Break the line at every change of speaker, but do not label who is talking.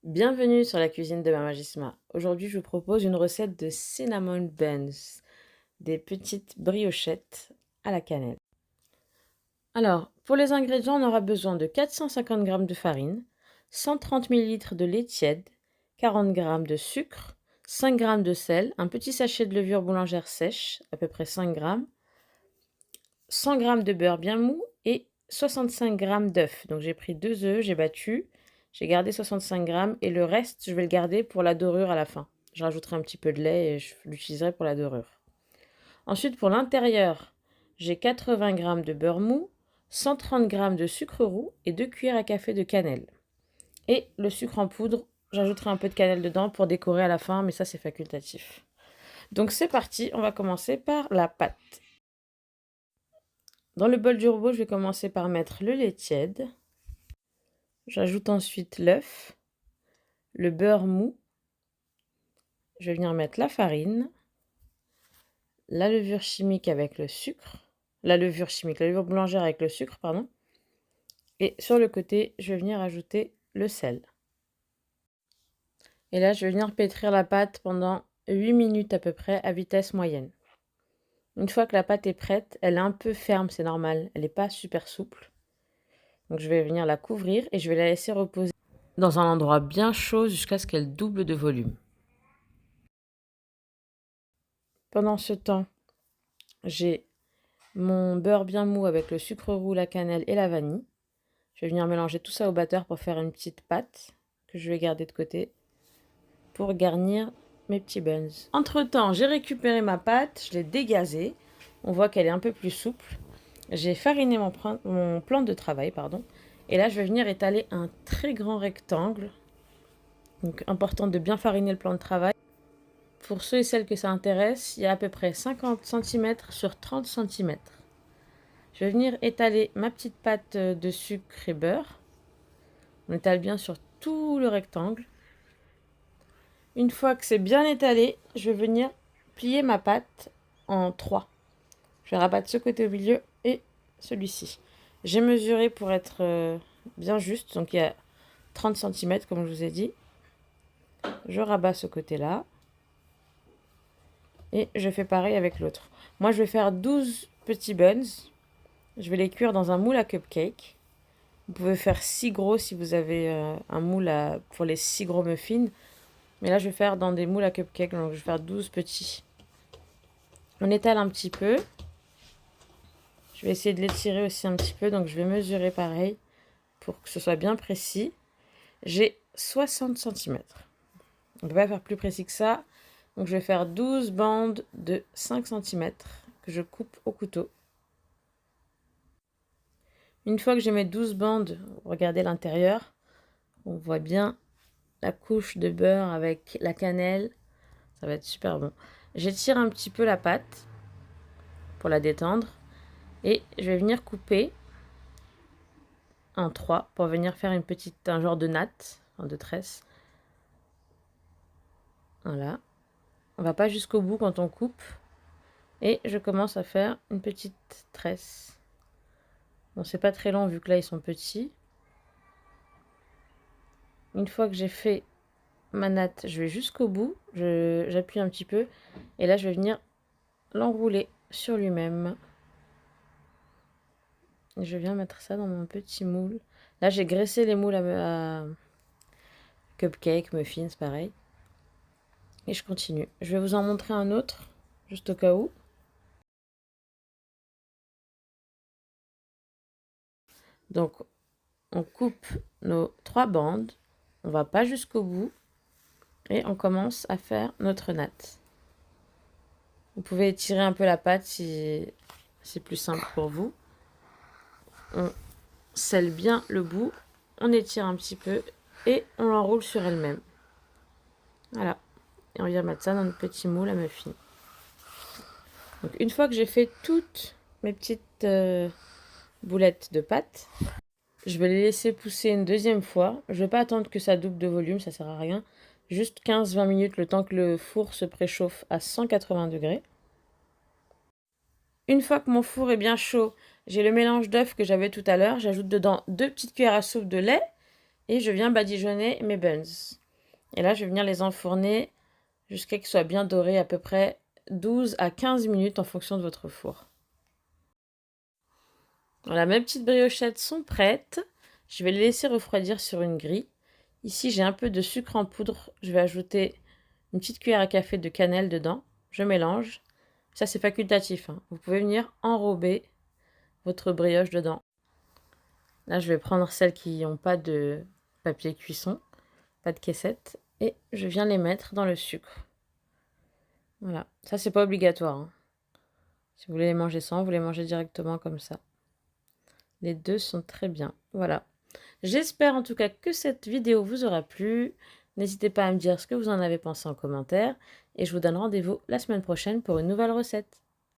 Bienvenue sur la cuisine de Mama Gisma. Aujourd'hui, je vous propose une recette de cinnamon buns, des petites briochettes à la cannelle. Alors, pour les ingrédients, on aura besoin de 450 g de farine, 130 ml de lait tiède, 40 g de sucre, 5 g de sel, un petit sachet de levure boulangère sèche, à peu près 5 g, 100 g de beurre bien mou et 65 g d'œufs. Donc j'ai pris 2 œufs, j'ai battu, j'ai gardé 65 g et le reste, je vais le garder pour la dorure à la fin. Je rajouterai un petit peu de lait et je l'utiliserai pour la dorure. Ensuite, pour l'intérieur, j'ai 80 g de beurre mou, 130 g de sucre roux et 2 cuillères à café de cannelle. Et le sucre en poudre, j'ajouterai un peu de cannelle dedans pour décorer à la fin, mais ça c'est facultatif. Donc c'est parti, on va commencer par la pâte. Dans le bol du robot, je vais commencer par mettre le lait tiède. J'ajoute ensuite l'œuf, le beurre mou. Je vais venir mettre la farine, la levure chimique avec le sucre, la levure boulangère avec le sucre, pardon. Et sur le côté, je vais venir ajouter le sel. Et là, je vais venir pétrir la pâte pendant 8 minutes à peu près à vitesse moyenne. Une fois que la pâte est prête, elle est un peu ferme, c'est normal, elle n'est pas super souple. Donc je vais venir la couvrir et je vais la laisser reposer dans un endroit bien chaud jusqu'à ce qu'elle double de volume. Pendant ce temps, j'ai mon beurre bien mou avec le sucre roux, la cannelle et la vanille. Je vais venir mélanger tout ça au batteur pour faire une petite pâte que je vais garder de côté pour garnir mes petits buns. Entre temps, j'ai récupéré ma pâte, je l'ai dégazée. On voit qu'elle est un peu plus souple. J'ai fariné mon plan de travail, pardon. Et là, je vais venir étaler un très grand rectangle. Donc, important de bien fariner le plan de travail. Pour ceux et celles que ça intéresse, il y a à peu près 50 cm sur 30 cm. Je vais venir étaler ma petite pâte de sucre et beurre. On étale bien sur tout le rectangle. Une fois que c'est bien étalé, je vais venir plier ma pâte en 3. Je vais rabattre ce côté au milieu et celui-ci. J'ai mesuré pour être bien juste, donc il y a 30 cm comme je vous ai dit. Je rabats ce côté-là. Et je fais pareil avec l'autre. Moi, je vais faire 12 petits buns. Je vais les cuire dans un moule à cupcake. Vous pouvez faire 6 gros si vous avez un moule pour les 6 gros muffins. Mais là, je vais faire dans des moules à cupcake. Donc, je vais faire 12 petits. On étale un petit peu. Je vais essayer de l'étirer aussi un petit peu. Donc, je vais mesurer pareil pour que ce soit bien précis. J'ai 60 cm. On ne peut pas faire plus précis que ça. Donc, je vais faire 12 bandes de 5 cm que je coupe au couteau. Une fois que j'ai mes 12 bandes, regardez l'intérieur. On voit bien la couche de beurre avec la cannelle. Ça va être super bon. J'étire un petit peu la pâte pour la détendre. Et je vais venir couper en 3 pour venir faire un genre de natte, de tresse. Voilà. On va pas jusqu'au bout quand on coupe. Et je commence à faire une petite tresse. Bon, c'est pas très long vu que là ils sont petits. Une fois que j'ai fait ma natte, je vais jusqu'au bout. J'appuie un petit peu. Et là, je vais venir l'enrouler sur lui-même. Et je viens mettre ça dans mon petit moule. Là, j'ai graissé les moules à cupcake, muffins, pareil. Et je continue. Je vais vous en montrer un autre, juste au cas où. Donc, on coupe nos 3 bandes. On va pas jusqu'au bout. Et on commence à faire notre natte. Vous pouvez étirer un peu la pâte si c'est plus simple pour vous. On scelle bien le bout. On étire un petit peu. Et on l'enroule sur elle-même. Voilà. Et on vient mettre ça dans notre petit moule à muffins. Donc une fois que j'ai fait toutes mes petites boulettes de pâte, je vais les laisser pousser une deuxième fois. Je ne vais pas attendre que ça double de volume, ça sert à rien. Juste 15-20 minutes, le temps que le four se préchauffe à 180 degrés. Une fois que mon four est bien chaud, j'ai le mélange d'œufs que j'avais tout à l'heure. J'ajoute dedans 2 petites cuillères à soupe de lait Et je viens badigeonner mes buns. Et là, je vais venir les enfourner jusqu'à ce qu'ils soient bien dorés, à peu près 12 à 15 minutes en fonction de votre four. Voilà, mes petites briochettes sont prêtes. Je vais les laisser refroidir sur une grille. Ici, j'ai un peu de sucre en poudre. Je vais ajouter une petite cuillère à café de cannelle dedans. Je mélange. Ça, c'est facultatif, hein. Vous pouvez venir enrober votre brioche dedans. Là, je vais prendre celles qui n'ont pas de papier cuisson, pas de caissette, et je viens les mettre dans le sucre. Voilà, ça, c'est pas obligatoire, hein. Si vous voulez les manger sans, vous les mangez directement comme ça. Les deux sont très bien. Voilà. J'espère en tout cas que cette vidéo vous aura plu. N'hésitez pas à me dire ce que vous en avez pensé en commentaire. Et je vous donne rendez-vous la semaine prochaine pour une nouvelle recette.